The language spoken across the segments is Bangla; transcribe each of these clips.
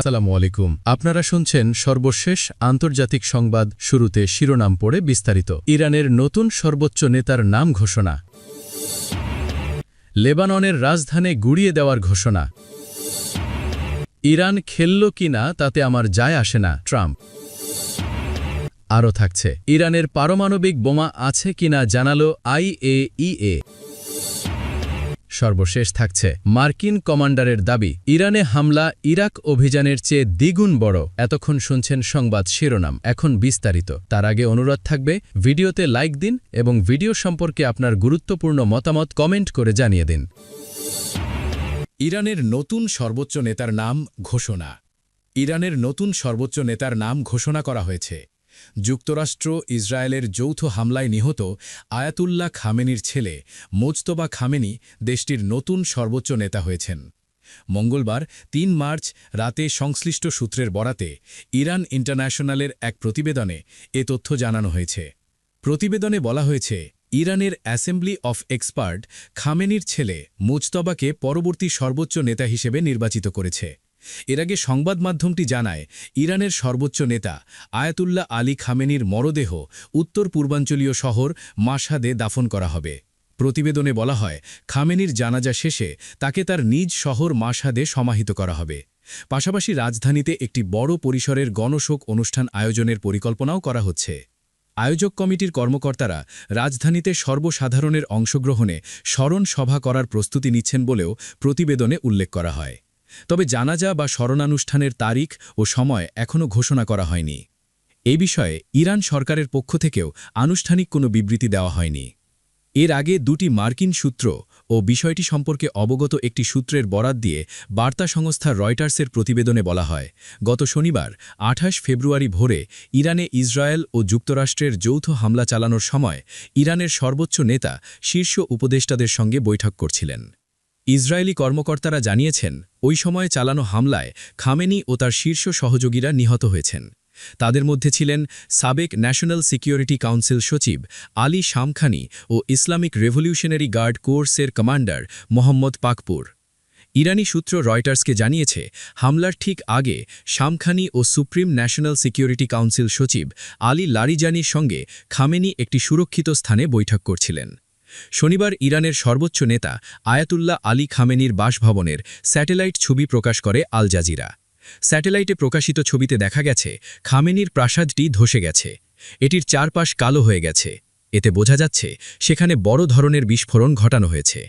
আসসালামু আলাইকুম। আপনারা শুনছেন সর্বশেষ আন্তর্জাতিক সংবাদ। শুরুতে শিরোনাম পড়ে বিস্তারিত। ইরানের নতুন সর্বোচ্চ নেতার নাম ঘোষণা। লেবাননের রাজধানী গুড়িয়ে দেওয়ার ঘোষণা। ইরান খেলল কিনা তাতে আমার যায় আসে না, ট্রাম্প। আরও থাকছে, ইরানের পারমাণবিক বোমা আছে কিনা জানালো IAEA। সর্বশেষ থাকছে, মার্কিন কমান্ডারের দাবি ইরানে হামলা ইরাক অভিযানের চেয়ে দ্বিগুণ বড়। এতক্ষণ শুনছেন সংবাদ শিরোনাম, এখন বিস্তারিত। তার আগে অনুরোধ থাকবে, ভিডিওতে লাইক দিন এবং ভিডিও সম্পর্কে আপনার গুরুত্বপূর্ণ মতামত কমেন্ট করে জানিয়ে দিন। ইরানের নতুন সর্বোচ্চ নেতার নাম ঘোষণা। ইরানের নতুন সর্বোচ্চ নেতার নাম ঘোষণা করা হয়েছে। যুক্তরাষ্ট্র ইসরায়েলের যৌথ হামলায় নিহত আয়াতুল্লাহ খামেনির ছেলে মোজতবা খামেনি দেশটির নতুন সর্বোচ্চ নেতা হয়েছেন। মঙ্গলবার ৩ মার্চ রাতে সংশ্লিষ্ট সূত্রের বরাতে ইরান ইন্টারন্যাশনালের এক প্রতিবেদনে এ তথ্য জানানো হয়েছে। প্রতিবেদনে বলা হয়েছে, ইরানের অ্যাসেম্বলি অফ এক্সপার্ট খামেনির ছেলে মুজতবাকে পরবর্তী সর্বোচ্চ নেতা হিসেবে নির্বাচিত করেছে। এর আগে সংবাদ মাধ্যমটি জানায়, ইরানের সর্বোচ্চ নেতা আয়াতুল্লাহ আলী খামেনির মরদেহ উত্তর পূর্বাঞ্চলীয় শহর মাশহাদে দাফন করা হবে। প্রতিবেদনে বলা হয়, খামেনির জানাজা শেষে তাকে তার নিজ শহর মাশহাদে সমাহিত করা হবে। পাশাপাশি রাজধানীতে একটি বড় পরিসরের গণশোক অনুষ্ঠান আয়োজনের পরিকল্পনাও করা হচ্ছে। আয়োজক কমিটির কর্মকর্তারা রাজধানীতে সর্বসাধারণের অংশগ্রহণে স্মরণ সভা করার প্রস্তুতি নিচ্ছেন বলেও প্রতিবেদনে উল্লেখ করা হয়। তবে জানাজা বা স্মরণানুষ্ঠানের তারিখ ও সময় এখনও ঘোষণা করা হয়নি। এ বিষয়ে ইরান সরকারের পক্ষ থেকেও আনুষ্ঠানিক কোনো বিবৃতি দেওয়া হয়নি। এর আগে দুটি মার্কিন সূত্র ও বিষয়টি সম্পর্কে অবগত একটি সূত্রের বরাত দিয়ে বার্তা সংস্থা রয়টার্সের প্রতিবেদনে বলা হয়, গত শনিবার ২৮ ফেব্রুয়ারি ভোরে ইরানে ইসরায়েল ও যুক্তরাষ্ট্রের যৌথ হামলা চালানোর সময় ইরানের সর্বোচ্চ নেতা শীর্ষ উপদেষ্টাদের সঙ্গে বৈঠক করছিলেন। ইসরায়েলি কর্মকর্তারা জানিয়েছেন, ওই সময়ে চালানো হামলায় খামেনি ও তার শীর্ষ সহযোগীরা নিহত হয়েছেন। তাদের মধ্যে ছিলেন সাবেক ন্যাশনাল সিকিউরিটি কাউন্সিল সচিব আলী শামখানি ও ইসলামিক রেভলিউশনারি গার্ড কোর্সের কমান্ডার মোহাম্মদ পাকপুর। ইরানি সূত্র রয়টার্সকে জানিয়েছে, হামলার ঠিক আগে শামখানি ও সুপ্রিম ন্যাশনাল সিকিউরিটি কাউন্সিল সচিব আলী লারিজানির সঙ্গে খামেনি একটি সুরক্ষিত স্থানে বৈঠক করছিলেন। শনিবার ইরানের সর্বোচ্চ নেতা আয়াতুল্লাহ আলী খামেনির বাসভবনের স্যাটেলাইট ছবি প্রকাশ করে আল জাজিরা। স্যাটেলাইটে প্রকাশিত ছবিতে দেখা গেছে, খামেনির প্রাসাদটি ধসে গেছে। এটির চারপাশ কালো হয়ে গেছে। এতে বোঝা যাচ্ছে সেখানে বড় ধরনের বিস্ফোরণ ঘটানো হয়েছে।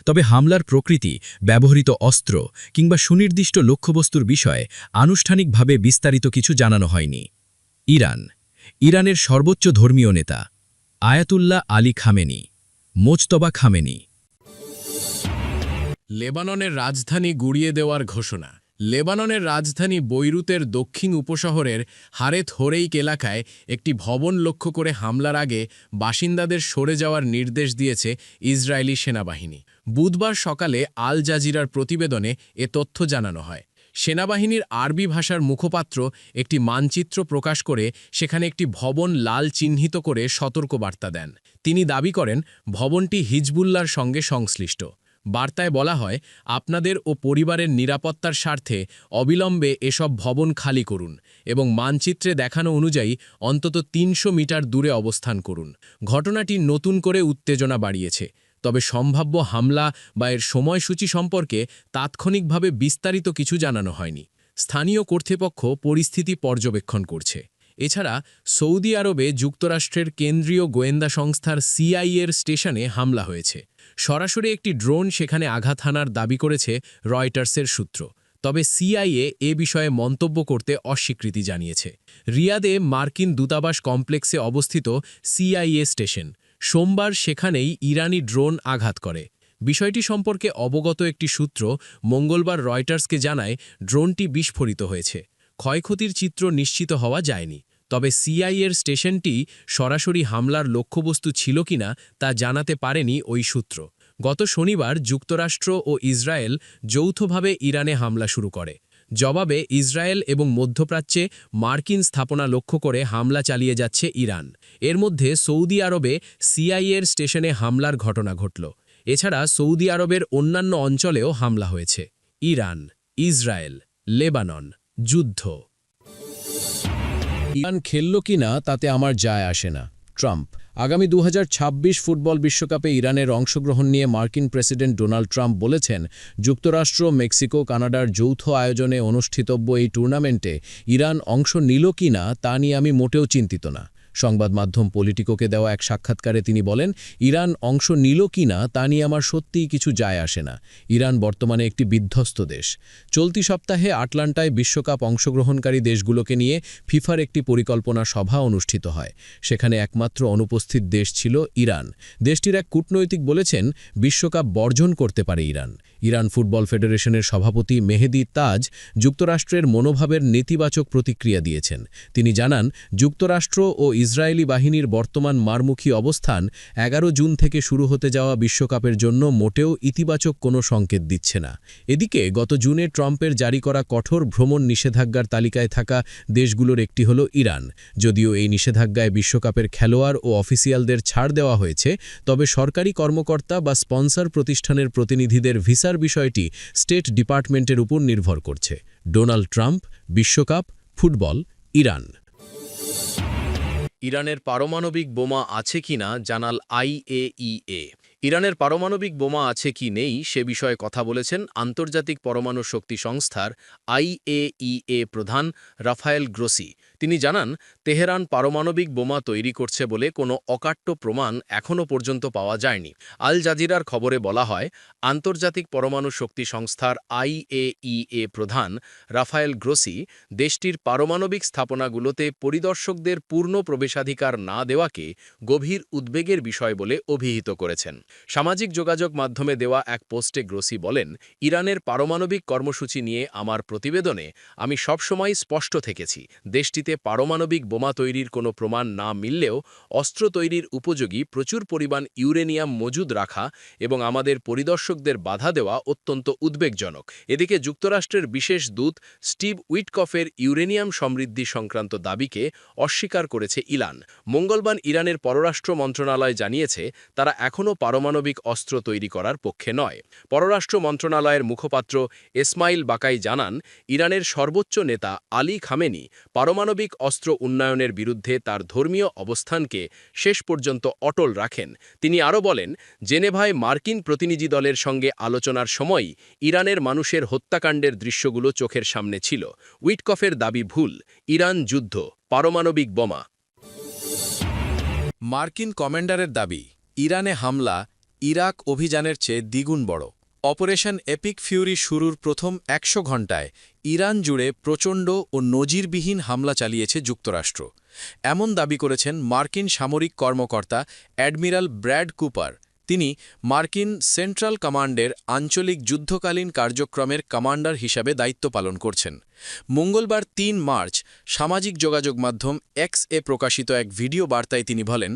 তবে হামলার প্রকৃতি, ব্যবহৃত অস্ত্র কিংবা সুনির্দিষ্ট লক্ষ্যবস্তুর বিষয়ে আনুষ্ঠানিকভাবে বিস্তারিত কিছু জানানো হয়নি। ইরানের সর্বোচ্চ ধর্মীয় নেতা Ayatollah Ali Khamenei, Mojtaba Khamenei. লেবাননের রাজধানী গুড়িয়ে দেওয়ার ঘোষণা। লেবাননের রাজধানী বৈরুতের দক্ষিণ উপশহরের হারেথ হোরেইক এলাকায় একটি ভবন লক্ষ্য করে হামলার আগে বাসিন্দাদের সরে যাওয়ার নির্দেশ দিয়েছে ইসরায়েলি সেনাবাহিনী। বুধবার সকালে আল জাজিরার প্রতিবেদনে এ তথ্য জানানো হয়। সেনাবাহিনীর আরবি ভাষার মুখপাত্র একটি মানচিত্র প্রকাশ করে সেখানে একটি ভবন লাল চিহ্নিত করে সতর্কবার্তা দেন। তিনি দাবি করেন, ভবনটি হিজবুল্লাহর সঙ্গে সংশ্লিষ্ট। বার্তায় বলা হয়, আপনাদের ও পরিবারের নিরাপত্তার স্বার্থে অবিলম্বে এসব ভবন খালি করুন এবং মানচিত্রে দেখানো অনুযায়ী অন্তত ৩০০ মিটার দূরে অবস্থান করুন। ঘটনাটি নতুন করে উত্তেজনা বাড়িয়েছে। তবে সম্ভাব্য হামলা বা এর সময়সূচি সম্পর্কে তাৎক্ষণিকভাবে বিস্তারিত কিছু জানানো হয়নি। স্থানীয় কর্তৃপক্ষ পরিস্থিতি পর্যবেক্ষণ করছে। এছাড়া সৌদি আরবে যুক্তরাষ্ট্রের কেন্দ্রীয় গোয়েন্দা সংস্থার CIA-এর স্টেশনে হামলা হয়েছে। সরাসরি একটি ড্রোন সেখানে আঘাত হানার দাবি করেছে রয়টার্সের সূত্র। তবে CIA এ বিষয়ে মন্তব্য করতে অস্বীকৃতি জানিয়েছে। রিয়াদে মার্কিন দূতাবাস কমপ্লেক্সে অবস্থিত CIA স্টেশন। সোমবার সেখানেই ইরানি ড্রোন আঘাত করে। বিষয়টি সম্পর্কে অবগত একটি সূত্র মঙ্গলবার রয়টার্সকে জানায়, ড্রোনটি বিস্ফোরিত হয়েছে। ক্ষয়ক্ষতির চিত্র নিশ্চিত হওয়া যায়নি। তবে CIA-এর স্টেশনটি সরাসরি হামলার লক্ষ্যবস্তু ছিল কিনা তা জানাতে পারেনি ওই সূত্র। গত শনিবার যুক্তরাষ্ট্র ও ইসরায়েল যৌথভাবে ইরানে হামলা শুরু করে। জবাবে ইসরায়েল এবং মধ্যপ্রাচ্যে মার্কিন স্থাপনা লক্ষ্য করে হামলা চালিয়ে যাচ্ছে ইরান। এর মধ্যে সৌদি আরবে CIA-এর স্টেশনে হামলার ঘটনা ঘটল। এছাড়া সৌদি আরবের অন্যান্য অঞ্চলেও হামলা হয়েছে। ইরান, ইসরায়েল, লেবানন, যুদ্ধ। ইরান খেলল কিনা তাতে আমার যায় আসে না। ট্রাম্প। আগামী 2026 ফুটবল বিশ্বকাপে ইরানের অংশগ্রহণ নিয়ে মার্কিন প্রেসিডেন্ট ডোনাল্ড ট্রাম্প বলেছেন, যুক্তরাষ্ট্র, মেক্সিকো, কানাডার যৌথ আয়োজনে অনুষ্ঠিতব্য এই টুর্নামেন্টে ইরান অংশ নিল কিনা তা নিয়ে আমি মোটেও চিন্তিত না। সংবাদ মাধ্যম পলিটিকোকে দেওয়া এক সাক্ষাৎকারে তিনি বলেন, ইরান অংশ নিল কিনা তা নিয়ে আমার সত্যিই কিছু যায় আসে না। ইরান বর্তমানে একটি বিধ্বস্ত দেশ। চলতি সপ্তাহে আটলান্টায় বিশ্বকাপ অংশগ্রহণকারী দেশগুলোকে নিয়ে ফিফার একটি পরিকল্পনা সভা অনুষ্ঠিত হয়। সেখানে একমাত্র অনুপস্থিত দেশ ছিল ইরান। দেশটির এক কূটনৈতিক বলেছেন, বিশ্বকাপ বর্জন করতে পারে ইরান। ইরান ফুটবল ফেডারেশনের সভাপতি মেহেদি তাজ যুক্তরাষ্ট্রের মনোভাবের নেতিবাচক প্রতিক্রিয়া দিয়েছেন। তিনি জানান, যুক্তরাষ্ট্র ও ইসরায়েলি বাহিনীর বর্তমান মারমুখী অবস্থান 11 জুন থেকে শুরু হতে যাওয়া বিশ্বকাপের জন্য মোটেও ইতিবাচক কোনো সংকেত দিচ্ছে না। এদিকে গত জুনে ট্রাম্পের জারি করা কঠোর ভ্রমণ নিষেধাজ্ঞার তালিকায় থাকা দেশগুলোর একটি হল ইরান। যদিও এই নিষেধাজ্ঞায় বিশ্বকাপের খেলোয়াড় ও অফিসিয়ালদের ছাড় দেওয়া হয়েছে, তবে সরকারি কর্মকর্তা বা স্পন্সর প্রতিষ্ঠানের প্রতিনিধিদের ভিসার বিষয়টি স্টেট ডিপার্টমেন্টের উপর নির্ভর করছে। ডোনাল্ড ট্রাম্প, বিশ্বকাপ, ফুটবল, ইরান। ইরানের পারমাণবিক বোমা আছে কিনা জানাল IAEA। ইরানের পারমাণবিক বোমা আছে কি নেই সে বিষয়ে কথা বলেছেন আন্তর্জাতিক পরমাণু শক্তি সংস্থার IAEA প্রধান রাফায়েল গ্রোসি। তিনি জানান, তেহরান পারমাণবিক বোমা তৈরি করছে বলে কোনো অকাট্য প্রমাণ এখনও পর্যন্ত পাওয়া যায়নি। আল জাজিরার খবরে বলা হয়, আন্তর্জাতিক পরমাণু শক্তি সংস্থার IAEA প্রধান রাফায়েল গ্রোসি দেশটির পারমাণবিক স্থাপনাগুলোতে পরিদর্শকদের পূর্ণ প্রবেশাধিকার না দেওয়াকে গভীর উদ্বেগের বিষয় বলে অভিহিত করেছেন। সামাজিক যোগাযোগ মাধ্যমে দেওয়া এক পোস্টে গ্রোসি বলেন, ইরানের পারমাণবিক কর্মসূচি নিয়ে আমার প্রতিবেদনে আমি সবসময় স্পষ্ট থেকেছি। দেশটিতে পারমাণবিক বোমা তৈরির কোনো প্রমাণ না মিললেও অস্ত্র তৈরির উপযোগী প্রচুর পরিমাণ ইউরেনিয়াম মজুদ রাখা এবং আমাদের পরিদর্শকদের বাধা দেওয়া অত্যন্ত উদ্বেগজনক। এদিকে যুক্তরাষ্ট্রের বিশেষ দূত স্টিভ উইটকফের ইউরেনিয়াম সমৃদ্ধি সংক্রান্ত দাবিকে অস্বীকার করেছে ইরান। মঙ্গলবার ইরানের পররাষ্ট্র মন্ত্রণালয় জানিয়েছে, তারা এখনও পারমাণবিক অস্ত্র তৈরি করার পক্ষে নয়। পররাষ্ট্র মন্ত্রণালয়ের মুখপাত্র ইসমাইল বাকাই জানান, ইরানের সর্বোচ্চ নেতা আলী খামেনি পারমাণবিক অস্ত্র উন্নয়নের বিরুদ্ধে তার ধর্মীয় অবস্থানকে শেষ পর্যন্ত অটল রাখেন। তিনি আরও বলেন, জেনেভায় মার্কিন প্রতিনিধি দলের সঙ্গে আলোচনার সময়ই ইরানের মানুষের হত্যাকাণ্ডের দৃশ্যগুলো চোখের সামনে ছিল। উইটকফের দাবি ভুল। ইরান যুদ্ধ, পারমাণবিক বোমা। মার্কিন কমান্ডারের দাবি, ইরানে হামলা ইরাক অভিযানের চেয়ে দ্বিগুণ বড়। অপারেশন এপিক ফিউরি শুরুর প্রথম 100 ঘণ্টায় ইরান জুড়ে প্রচণ্ড ও নজিরবিহীন হামলা চালিয়েছে যুক্তরাষ্ট্র। এমন দাবি করেছেন মার্কিন সামরিক কর্মকর্তা অ্যাডমিরাল ব্র্যাড কুপার। তিনি মার্কিন সেন্ট্রাল কমান্ডের আঞ্চলিক যুদ্ধকালীন কার্যক্রমের কমান্ডার হিসাবে দায়িত্ব পালন করছেন। মঙ্গলবার 3 মার্চ সামাজিক যোগাযোগ মাধ্যম X-এ প্রকাশিত এক ভিডিও বার্তায় তিনি বলেন,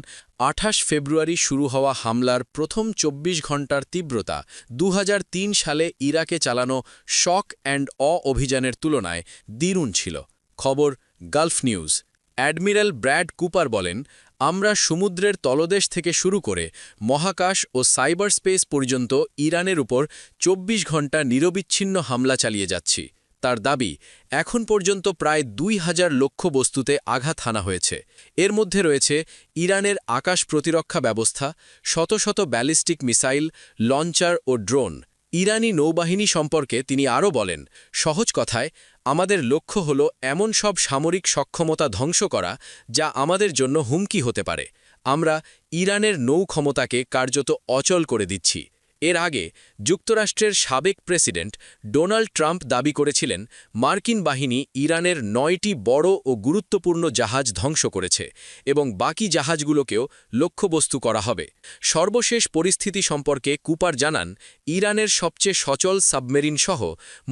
28 ফেব্রুয়ারি শুরু হওয়া হামলার প্রথম 24 ঘণ্টার তীব্রতা 2003 সালে ইরাকে চালানো শক অ্যান্ড অ অভিযানের তুলনায় দ্বিগুণ ছিল। খবর Gulf news. Admiral Brad Cooper বলেন, আমরা সমুদ্রের তলদেশ থেকে শুরু করে মহাকাশ ও সাইবার স্পেস পর্যন্ত ইরানের উপর 24 ঘণ্টা নিরবিচ্ছিন্ন হামলা চালিয়ে যাচ্ছি। তার দাবি, এখন পর্যন্ত প্রায় 2000 লক্ষ্যবস্তুতে আঘাত হানা হয়েছে। এর মধ্যে রয়েছে ইরানের আকাশ প্রতিরক্ষা ব্যবস্থা, শত শত ব্যালিস্টিক মিসাইল, লঞ্চার ও ড্রোন। ইরানি নৌবাহিনী সম্পর্কে তিনি আরও বলেন, সহজ কথায়, আমাদের লক্ষ্য হল এমন সব সামরিক সক্ষমতা ধ্বংস করা যা আমাদের জন্য হুমকি হতে পারে। আমরা ইরানের নৌ ক্ষমতাকে কার্যত অচল করে দিচ্ছি। এর আগে যুক্তরাষ্ট্রের সাবেক প্রেসিডেন্ট ডোনাল্ড ট্রাম্প দাবি করেছিলেন, মার্কিন বাহিনী ইরানের 9টি বড় ও গুরুত্বপূর্ণ জাহাজ ধ্বংস করেছে এবং বাকি জাহাজগুলোকেও লক্ষ্যবস্তু করা হবে। সর্বশেষ পরিস্থিতি সম্পর্কে কুপার জানান, ইরানের সবচেয়ে সচল সাবমেরিন সহ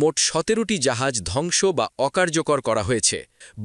মোট 17টি জাহাজ ধ্বংস বা অকার্যকর করা হয়েছে।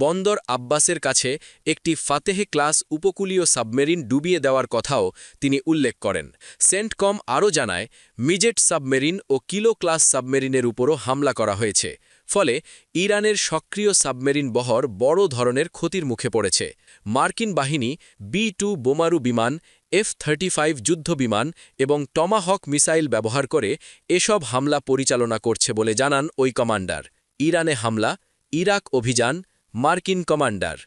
বন্দর আব্বাসের কাছে একটি ফাতেহে ক্লাস উপকূলীয় সাবমেরিন ডুবিয়ে দেওয়ার কথাও তিনি উল্লেখ করেন। সেন্টকম আরও জানায়, মিজেট সাবমেরিন ও কিলো ক্লাস সাবমেরিনের উপরও হামলা করা হয়েছে। ফলে ইরানের সক্রিয় সাবমেরিন বহর বড় ধরনের ক্ষতির মুখে পড়েছে। মার্কিন বাহিনী B-2 বোমারু বিমান, F-35 যুদ্ধ বিমান এবং টমাহক মিসাইল ব্যবহার করে এসব হামলা পরিচালনা করছে বলে জানান ওই কমান্ডার। ইরানে হামলা ইরাক অভিযান মার্কিন কমান্ডার